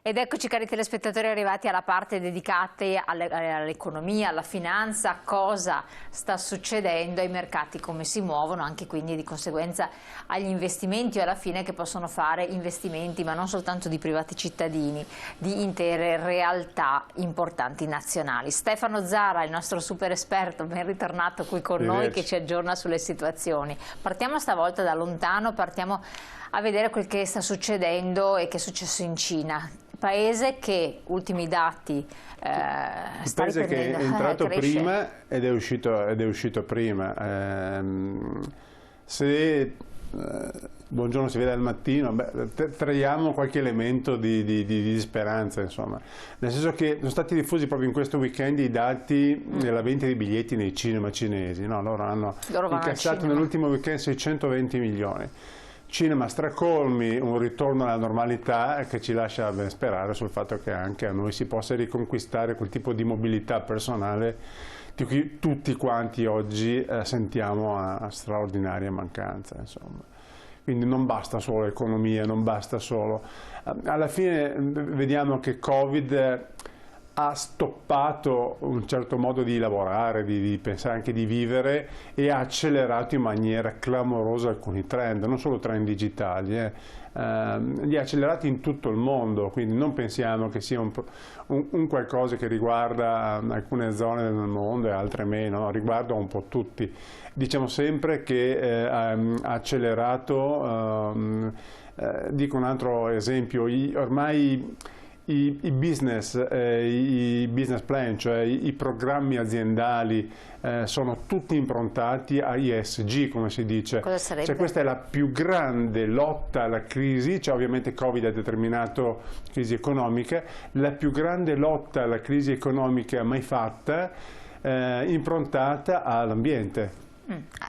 Ed eccoci cari telespettatori arrivati alla parte dedicata all'economia, alla finanza, cosa sta succedendo ai mercati, come si muovono, anche quindi di conseguenza agli investimenti o alla fine che possono fare investimenti, ma non soltanto di privati cittadini, di intere realtà importanti nazionali. Stefano Zara, il nostro super esperto, ben ritornato qui con noi, che ci aggiorna sulle situazioni. Partiamo stavolta da lontano, partiamo a vedere quel che sta succedendo e che è successo in Cina. Paese che, ultimi dati, il paese che è entrato prima ed è uscito prima. Se buongiorno si vede al mattino, traiamo qualche elemento di speranza, insomma. Nel senso che sono stati diffusi proprio in questo weekend i dati della vendita di biglietti nei cinema cinesi. No? Loro hanno incassato nell'ultimo weekend 620 milioni. Cinema stracolmi, un ritorno alla normalità che ci lascia ben sperare sul fatto che anche a noi si possa riconquistare quel tipo di mobilità personale di cui tutti quanti oggi sentiamo a straordinaria mancanza, insomma. Quindi non basta solo l'economia, non basta solo. Alla fine vediamo che Covid ha stoppato un certo modo di lavorare, di pensare, anche di vivere, e ha accelerato in maniera clamorosa alcuni trend, non solo trend digitali, li ha accelerati in tutto il mondo, quindi non pensiamo che sia un qualcosa che riguarda alcune zone del mondo e altre meno, no? Riguarda un po' tutti. Diciamo sempre che ha accelerato, dico un altro esempio, ormai i business plan, cioè i programmi aziendali sono tutti improntati a ESG, come si dice. Cosa sarebbe? Cioè, questa è la più grande lotta alla crisi, cioè ovviamente Covid ha determinato crisi economica, la più grande lotta alla crisi economica mai fatta, improntata all'ambiente.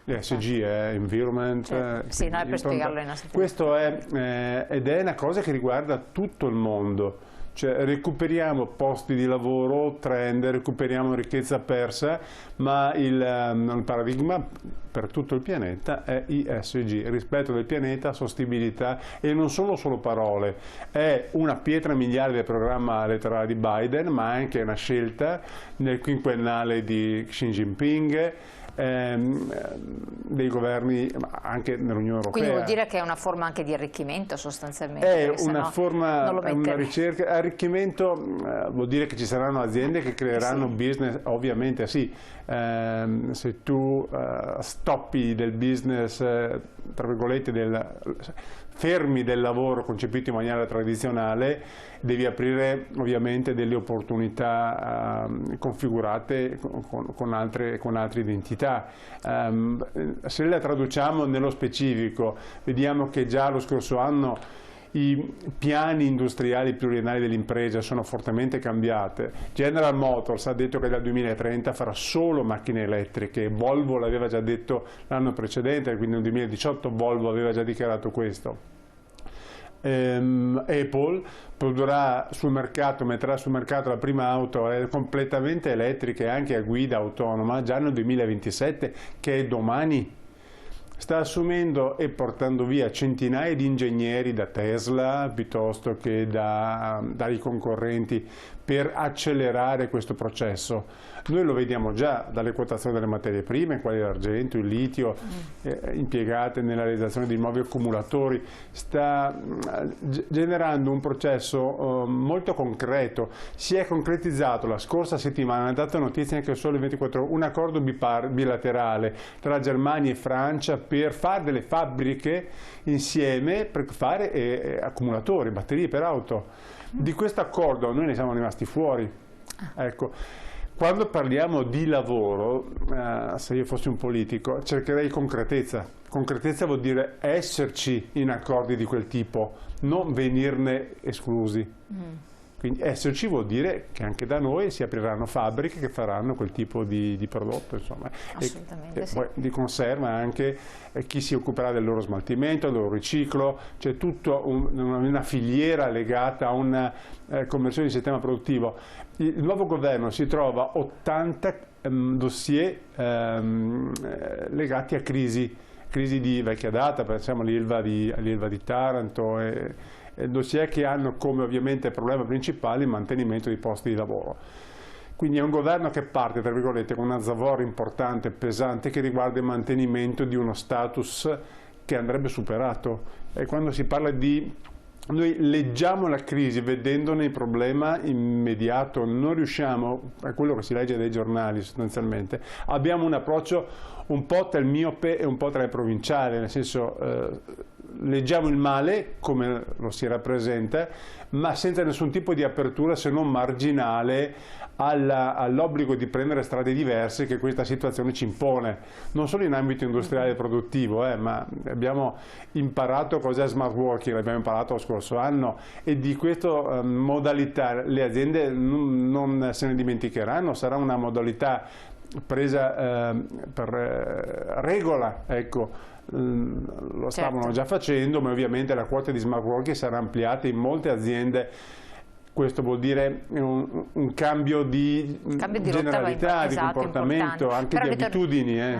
L'ESG è environment, sì, no, è per spiegarlo ai nostri questo ed è una cosa che riguarda tutto il mondo. Cioè, recuperiamo posti di lavoro, trend, recuperiamo ricchezza persa, ma il paradigma per tutto il pianeta è ESG, rispetto del pianeta, sostenibilità, e non sono solo parole, è una pietra miliare del programma elettorale di Biden, ma anche una scelta nel quinquennale di Xi Jinping, dei governi anche nell'Unione Europea. Quindi vuol dire che è una forma anche di arricchimento sostanzialmente? È una forma, una ricerca, arricchimento vuol dire che ci saranno aziende che creeranno business, ovviamente sì, se tu stoppi del business, tra virgolette, fermi del lavoro concepito in maniera tradizionale, devi aprire ovviamente delle opportunità configurate con altre identità. Se la traduciamo nello specifico, vediamo che già lo scorso anno i piani industriali pluriennali dell'impresa sono fortemente cambiate. General Motors ha detto che dal 2030 farà solo macchine elettriche, Volvo l'aveva già detto l'anno precedente, quindi nel 2018 Volvo aveva già dichiarato questo. Apple produrrà sul mercato, metterà sul mercato la prima auto completamente elettrica e anche a guida autonoma già nel 2027, che è domani. Sta assumendo e portando via centinaia di ingegneri da Tesla piuttosto che dai concorrenti per accelerare questo processo. Noi lo vediamo già dalle quotazioni delle materie prime, quali l'argento, il litio, impiegate nella realizzazione di nuovi accumulatori. Sta generando un processo molto concreto. Si è concretizzato la scorsa settimana, è data notizia anche solo 24 ore, un accordo bilaterale tra Germania e Francia per fare delle fabbriche insieme per fare accumulatori, batterie per auto. Di questo accordo noi ne siamo rimasti fuori. Ecco. Quando parliamo di lavoro, se io fossi un politico, cercherei concretezza. Concretezza vuol dire esserci in accordi di quel tipo, non venirne esclusi. Quindi esserci vuol dire che anche da noi si apriranno fabbriche che faranno quel tipo di prodotto, insomma. Assolutamente sì. Poi di conserva anche chi si occuperà del loro smaltimento, del loro riciclo, c'è tutta una filiera legata a una conversione di sistema produttivo. Il nuovo governo si trova 80 dossier legati a crisi crisi di vecchia data, pensiamo all'Ilva di Taranto, dossier che hanno come ovviamente problema principale il mantenimento dei posti di lavoro. Quindi è un governo che parte, tra virgolette, con una zavorra importante, pesante, che riguarda il mantenimento di uno status che andrebbe superato. E quando si parla di... Noi leggiamo la crisi vedendone il problema immediato, non riusciamo, è quello che si legge dai giornali sostanzialmente, abbiamo un approccio un po' tra il miope e un po' tra il provinciale, nel senso leggiamo il male come lo si rappresenta, ma senza nessun tipo di apertura se non marginale all'obbligo di prendere strade diverse che questa situazione ci impone, non solo in ambito industriale e produttivo, ma abbiamo imparato cos'è smart working, l'abbiamo imparato lo scorso anno, e di questa modalità le aziende non se ne dimenticheranno, sarà una modalità presa per regola, ecco. Lo stavano già facendo, ma ovviamente la quota di smart working sarà ampliata in molte aziende. Questo vuol dire un cambio di generalità, di comportamento, anche di abitudini.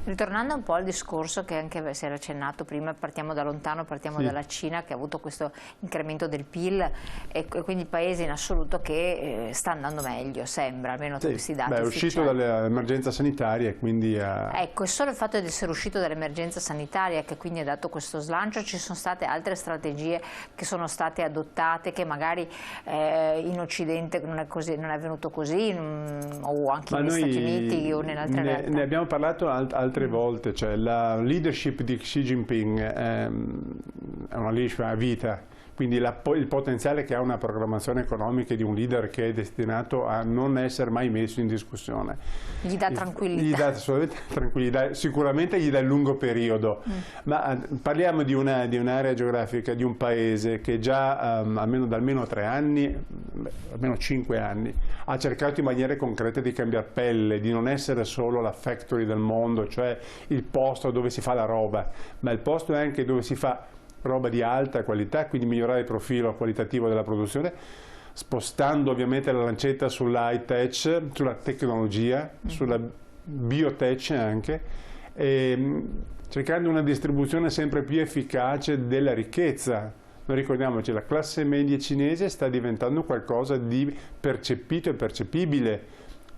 Ritornando un po' al discorso che anche si era accennato prima, partiamo da lontano, partiamo dalla Cina, che ha avuto questo incremento del PIL, e quindi il paese in assoluto che sta andando meglio, sembra, almeno questi dati. È uscito dall'emergenza sanitaria e quindi... Ecco, è solo il fatto di essere uscito dall'emergenza sanitaria che quindi ha dato questo slancio. Ci sono state altre strategie che sono state adottate, che magari in Occidente non è avvenuto così, o anche negli Stati Uniti o in altre realtà. Ne abbiamo parlato altre volte, cioè la leadership di Xi Jinping è una leadership a vita, quindi il potenziale che ha una programmazione economica di un leader che è destinato a non essere mai messo in discussione. Gli dà tranquillità. Gli dà assolutamente tranquillità, sicuramente gli dà il lungo periodo, ma parliamo di un'area geografica, di un paese che già da almeno 3 anni, almeno 5 anni, ha cercato in maniere concrete di cambiare pelle, di non essere solo la factory del mondo, cioè il posto dove si fa la roba, ma il posto è anche dove si fa roba di alta qualità, quindi migliorare il profilo qualitativo della produzione, spostando ovviamente la lancetta sulla high tech, sulla tecnologia, sulla biotech anche, e cercando una distribuzione sempre più efficace della ricchezza. Noi ricordiamoci, la classe media cinese sta diventando qualcosa di percepito e percepibile.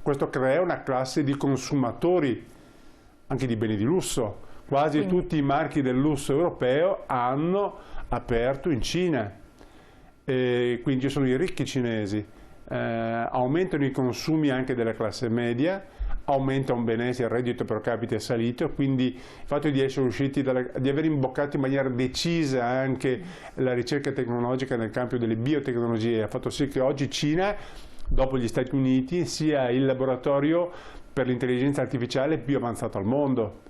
Questo crea una classe di consumatori, anche di beni di lusso. Quasi tutti i marchi del lusso europeo hanno aperto in Cina, quindi ci sono i ricchi cinesi, aumentano i consumi anche della classe media, aumenta un benessere, il reddito per capite è salito, quindi il fatto di essere usciti, di aver imboccato in maniera decisa anche la ricerca tecnologica nel campo delle biotecnologie ha fatto sì che oggi Cina, dopo gli Stati Uniti, sia il laboratorio per l'intelligenza artificiale più avanzato al mondo.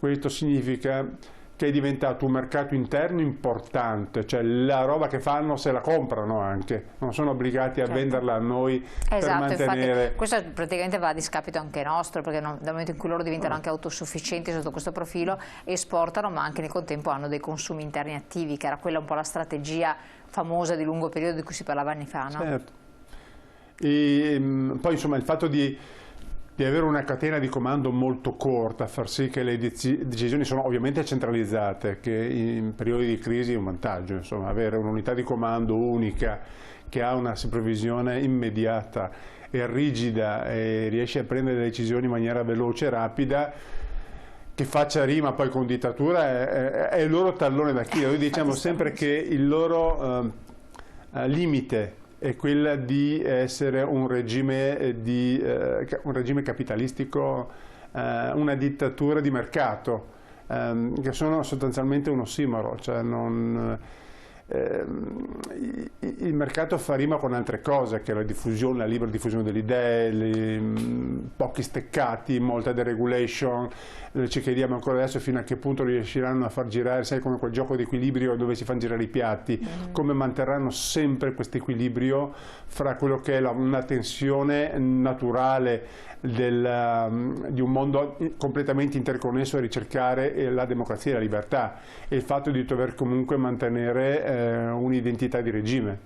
Questo significa che è diventato un mercato interno importante, cioè la roba che fanno se la comprano anche, non sono obbligati a venderla a noi per mantenere... Infatti, questo praticamente va a discapito anche nostro, perché dal momento in cui loro diventano anche autosufficienti sotto questo profilo, esportano, ma anche nel contempo hanno dei consumi interni attivi, che era quella un po' la strategia famosa di lungo periodo di cui si parlava anni fa, no? Certo. E poi insomma il fatto di avere una catena di comando molto corta, far sì che le decisioni sono ovviamente centralizzate, che in periodi di crisi è un vantaggio, insomma, avere un'unità di comando unica che ha una supervisione immediata e rigida e riesce a prendere decisioni in maniera veloce e rapida, che faccia rima poi con dittatura, è il loro tallone d'Achille. Noi diciamo sempre che il loro limite è quella di essere un regime capitalistico, una dittatura di mercato, che sono sostanzialmente un ossimoro, cioè il mercato fa rima con altre cose, che è la diffusione, la libera diffusione delle idee, pochi steccati, molta deregulation. Ci chiediamo ancora adesso fino a che punto riusciranno a far girare, sai, come quel gioco di equilibrio dove si fanno girare i piatti, come manterranno sempre questo equilibrio fra quello che è una tensione naturale di un mondo completamente interconnesso a ricercare la democrazia e la libertà, e il fatto di dover comunque mantenere un'identità di regime.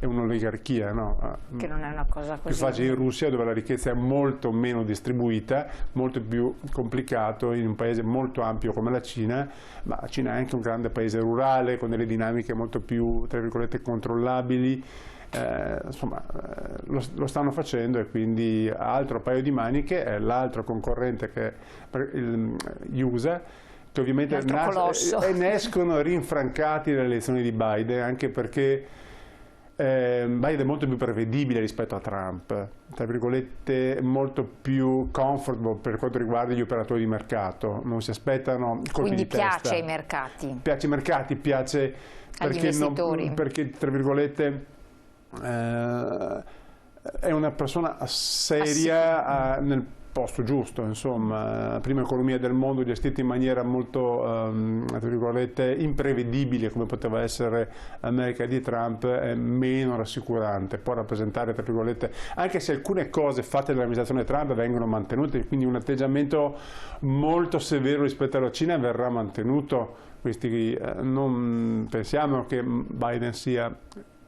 è un'oligarchia, no? Che non è una cosa così. Più facile in Russia, dove la ricchezza è molto meno distribuita, molto più complicato in un paese molto ampio come la Cina, ma la Cina è anche un grande paese rurale con delle dinamiche molto più, tra virgolette, controllabili. Insomma, lo stanno facendo, e quindi altro paio di maniche è l'altro concorrente, che è gli USA, che ovviamente ne escono rinfrancati dalle elezioni di Biden, anche perché Biden è molto più prevedibile rispetto a Trump, tra virgolette molto più comfortable per quanto riguarda gli operatori di mercato, non si aspettano colpi di testa. Piace ai mercati. Piace ai mercati, piace agli investitori. perché tra virgolette è una persona seria nel posto giusto, insomma, prima economia del mondo gestita in maniera molto tra virgolette imprevedibile, come poteva essere l'America di Trump, è meno rassicurante, può rappresentare, tra virgolette, anche se alcune cose fatte dall'amministrazione Trump vengono mantenute, quindi un atteggiamento molto severo rispetto alla Cina verrà mantenuto. Non pensiamo che Biden sia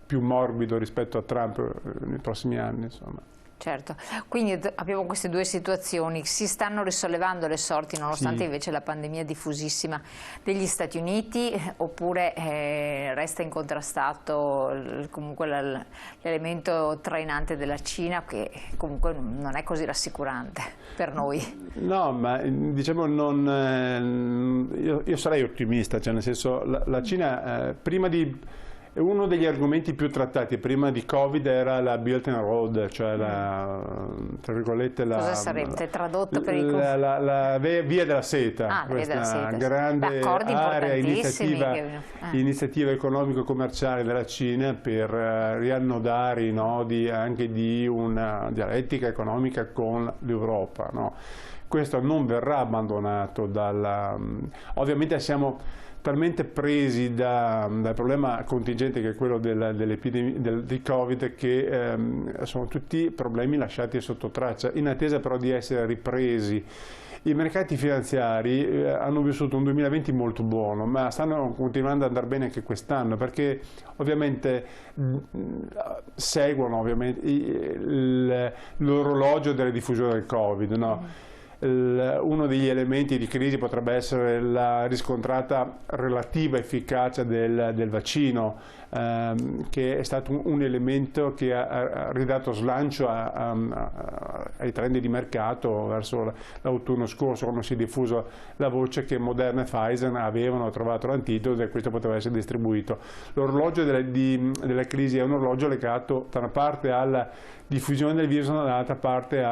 più morbido rispetto a Trump nei prossimi anni, insomma. Certo, quindi abbiamo queste due situazioni, si stanno risollevando le sorti nonostante invece la pandemia diffusissima degli Stati Uniti, oppure resta incontrastato comunque l'elemento trainante della Cina, che comunque non è così rassicurante per noi? No, ma diciamo io sarei ottimista, cioè nel senso la Cina prima di... Uno degli argomenti più trattati prima di Covid era la Belt and Road, cioè tra virgolette cosa sarebbe tradotta per la via della seta, questa grande area, iniziativa economico-commerciale della Cina per riannodare i nodi anche di una dialettica economica con l'Europa, no? Questo non verrà abbandonato ovviamente siamo talmente presi dal problema contingente, che è quello di Covid, che sono tutti problemi lasciati sotto traccia, in attesa però di essere ripresi. I mercati finanziari hanno vissuto un 2020 molto buono, ma stanno continuando ad andare bene anche quest'anno, perché ovviamente seguono l'orologio della diffusione del Covid, no? Uno degli elementi di crisi potrebbe essere la riscontrata relativa efficacia del vaccino, che è stato un elemento che ha ridato slancio ai trend di mercato verso l'autunno scorso, quando si è diffuso la voce che Moderna e Pfizer avevano trovato l'antidoto e questo poteva essere distribuito. L'orologio della crisi è un orologio legato da una parte alla diffusione del virus, dall'altra parte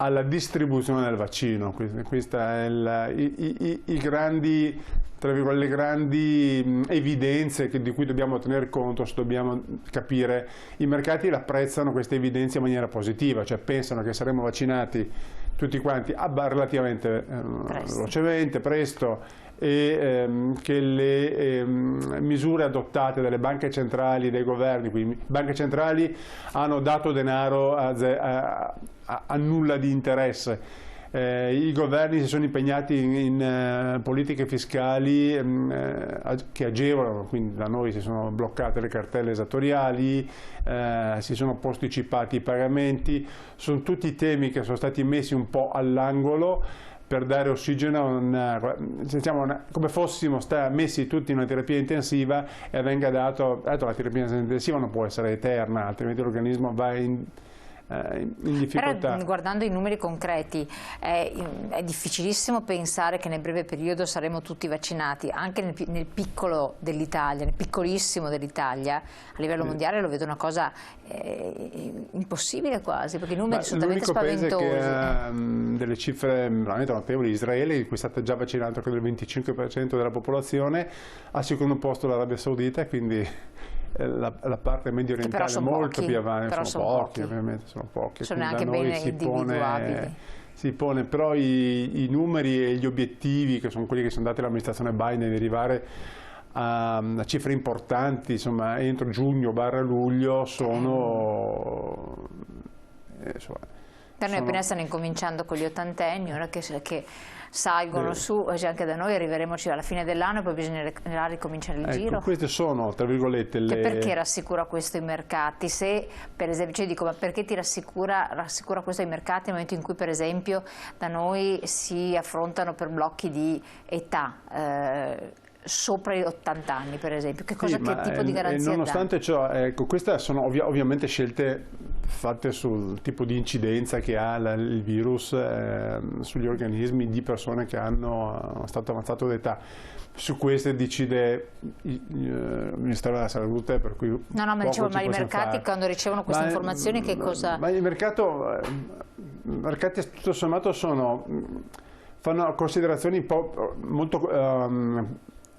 alla distribuzione del vaccino. Questa è le grandi evidenze di cui dobbiamo tener conto, se dobbiamo capire. I mercati apprezzano queste evidenze in maniera positiva, cioè pensano che saremo vaccinati tutti quanti relativamente velocemente, presto, e che le misure adottate dalle banche centrali e dai governi, quindi le banche centrali hanno dato denaro a nulla di interesse. I governi si sono impegnati in politiche fiscali che agevolano, quindi da noi si sono bloccate le cartelle esattoriali, si sono posticipati i pagamenti, sono tutti temi che sono stati messi un po' all'angolo per dare ossigeno, come fossimo messi tutti in una terapia intensiva e venga dato la terapia intensiva non può essere eterna, altrimenti l'organismo va in difficoltà. Però, guardando i numeri concreti, è difficilissimo pensare che nel breve periodo saremo tutti vaccinati, anche nel piccolo dell'Italia, nel piccolissimo dell'Italia. A livello mondiale lo vedo una cosa impossibile quasi, perché i numeri sono talmente spaventosi. L'unico paese che ha delle cifre veramente notevoli, Israele, in cui è stato già vaccinato credo il 25% della popolazione, al secondo posto l'Arabia Saudita, quindi la parte medio orientale molto più avanti, sono pochi, ovviamente sono pochi. Sono anche bene individuabili. Si pone però i numeri e gli obiettivi, che sono quelli che sono dati all'amministrazione Biden, di arrivare a cifre importanti, insomma entro giugno/luglio da noi appena stanno incominciando con gli ottantenni, ora che salgono su, anche da noi arriveremo alla fine dell'anno e poi bisognerà ricominciare il giro. Queste sono, tra virgolette, le... Perché rassicura questo i mercati? Se, per esempio, dico, ma perché ti rassicura questo ai mercati nel momento in cui, per esempio, da noi si affrontano per blocchi di età? Sopra i 80 anni, per esempio, che tipo di garanzia nonostante ciò, ecco, queste sono ovviamente scelte fatte sul tipo di incidenza che ha il virus sugli organismi di persone che hanno stato avanzato d'età. Su queste decide il Ministero della Salute, per cui ma dicevo, ma i mercati quando ricevono queste informazioni che cosa... Ma i mercati tutto sommato fanno considerazioni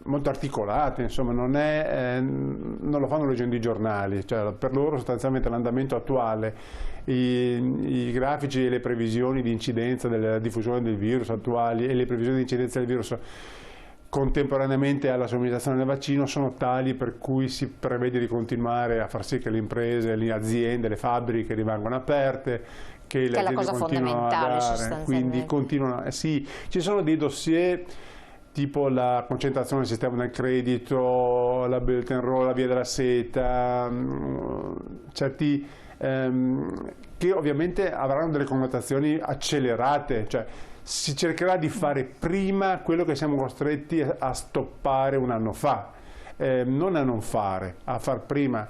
molto articolate, insomma, non lo fanno leggendo i giornali, cioè, per loro sostanzialmente l'andamento attuale, i grafici e le previsioni di incidenza della diffusione del virus attuali e le previsioni di incidenza del virus contemporaneamente alla somministrazione del vaccino sono tali per cui si prevede di continuare a far sì che le imprese, le aziende, le fabbriche rimangano aperte, che le aziende continuano a dare, quindi continuano, sì, ci sono dei dossier tipo la concentrazione del sistema del credito, la Belt and Roll, la via della seta, certi che ovviamente avranno delle connotazioni accelerate, cioè si cercherà di fare prima quello che siamo costretti a stoppare un anno fa, non a non fare, a far prima,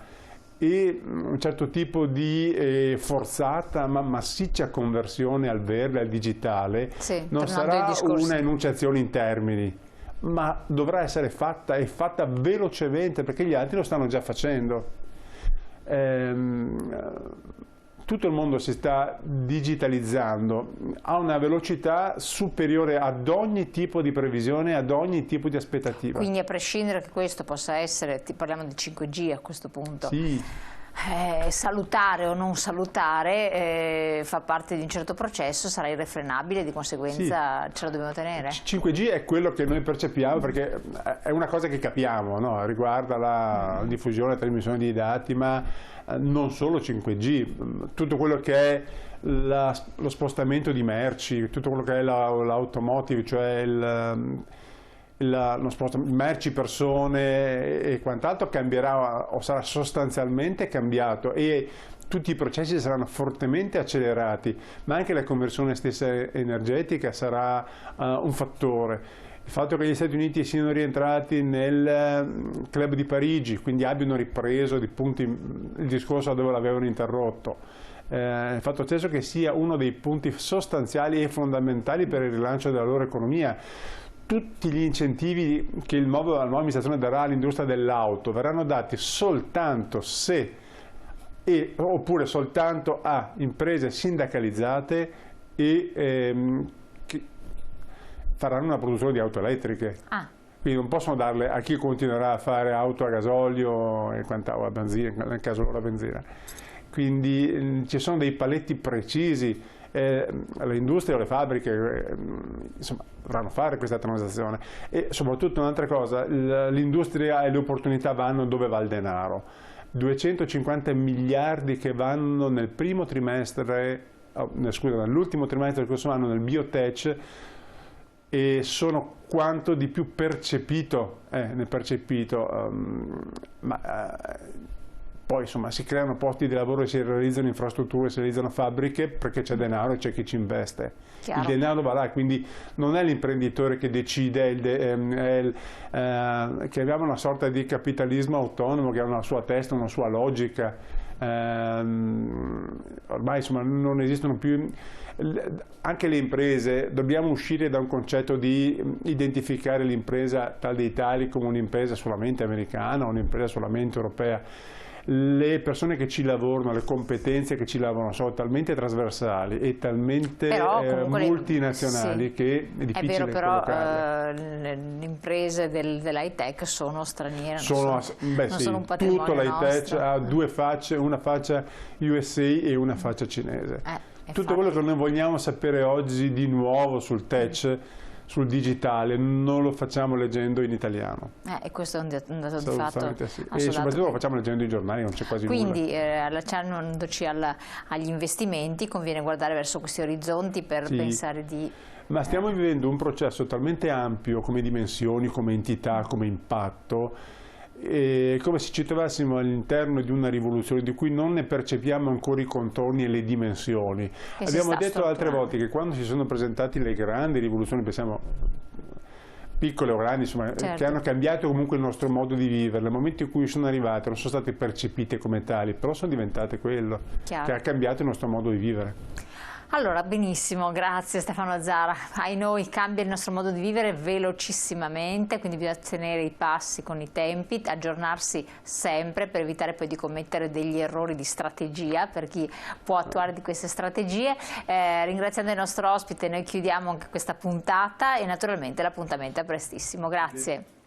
e un certo tipo di forzata ma massiccia conversione al verde, al digitale, non sarà una enunciazione in termini, ma dovrà essere fatta e fatta velocemente, perché gli altri lo stanno già facendo. Tutto il mondo si sta digitalizzando a una velocità superiore ad ogni tipo di previsione, ad ogni tipo di aspettativa. Quindi a prescindere che questo possa essere, parliamo di 5G a questo punto, sì. Salutare o non salutare fa parte di un certo processo, sarà irrefrenabile, di conseguenza ce lo dobbiamo tenere. 5G è quello che noi percepiamo perché è una cosa che capiamo, no? Riguarda la diffusione e la trasmissione di dati, ma non solo 5G, tutto quello che è lo spostamento di merci, tutto quello che è l'automotive, cioè merci, persone e quant'altro cambierà o sarà sostanzialmente cambiato, e tutti i processi saranno fortemente accelerati, ma anche la conversione stessa energetica sarà un fattore. Il fatto che gli Stati Uniti siano rientrati nel club di Parigi, quindi abbiano ripreso il discorso dove l'avevano interrotto, il fatto stesso che sia uno dei punti sostanziali e fondamentali per il rilancio della loro economia. Tutti gli incentivi che la nuova amministrazione darà all'industria dell'auto verranno dati soltanto se oppure soltanto a imprese sindacalizzate e che faranno una produzione di auto elettriche. Quindi non possono darle a chi continuerà a fare auto a gasolio e o a benzina, nel caso loro a benzina. Quindi ci sono dei paletti precisi. Le industrie o le fabbriche insomma, dovranno fare questa transazione, e soprattutto un'altra cosa, l'industria e le opportunità vanno dove va il denaro. 250 miliardi che vanno nell'ultimo trimestre del corso anno nel biotech, e sono quanto di più percepito, poi insomma si creano posti di lavoro e si realizzano infrastrutture, si realizzano fabbriche perché c'è denaro e c'è chi ci investe. Chiaro. Il denaro va là, quindi non è l'imprenditore che decide, che abbiamo una sorta di capitalismo autonomo che ha una sua testa, una sua logica. Ormai insomma non esistono più. Anche le imprese, dobbiamo uscire da un concetto di identificare l'impresa tal dei tali come un'impresa solamente americana o un'impresa solamente europea. Le persone che ci lavorano, le competenze che ci lavorano sono talmente trasversali e talmente multinazionali che è difficile collocarle. Le imprese dell'high tech sono straniere, sono un patrimonio tutto l'high tech ha due facce, una faccia USA e una faccia cinese. Tutto quello che noi vogliamo sapere oggi di nuovo sul tech, sul digitale, non lo facciamo leggendo in italiano. E questo è un dato di fatto. Sì. E soprattutto lo facciamo leggendo i giornali, non c'è quasi nulla. Quindi allacciandoci agli investimenti conviene guardare verso questi orizzonti per pensare di... Ma stiamo vivendo un processo talmente ampio come dimensioni, come entità, come impatto, come se ci trovassimo all'interno di una rivoluzione di cui non ne percepiamo ancora i contorni e le dimensioni. Abbiamo detto altre volte che quando si sono presentate le grandi rivoluzioni, pensiamo piccole o grandi, insomma, che hanno cambiato comunque il nostro modo di vivere, nel momento in cui sono arrivate non sono state percepite come tali, però sono diventate quello, che ha cambiato il nostro modo di vivere. Allora, benissimo, grazie Stefano Zara. Ai noi cambia il nostro modo di vivere velocissimamente, quindi bisogna tenere i passi con i tempi, aggiornarsi sempre per evitare poi di commettere degli errori di strategia per chi può attuare di queste strategie. Ringraziando il nostro ospite noi chiudiamo anche questa puntata e naturalmente l'appuntamento è prestissimo. Grazie.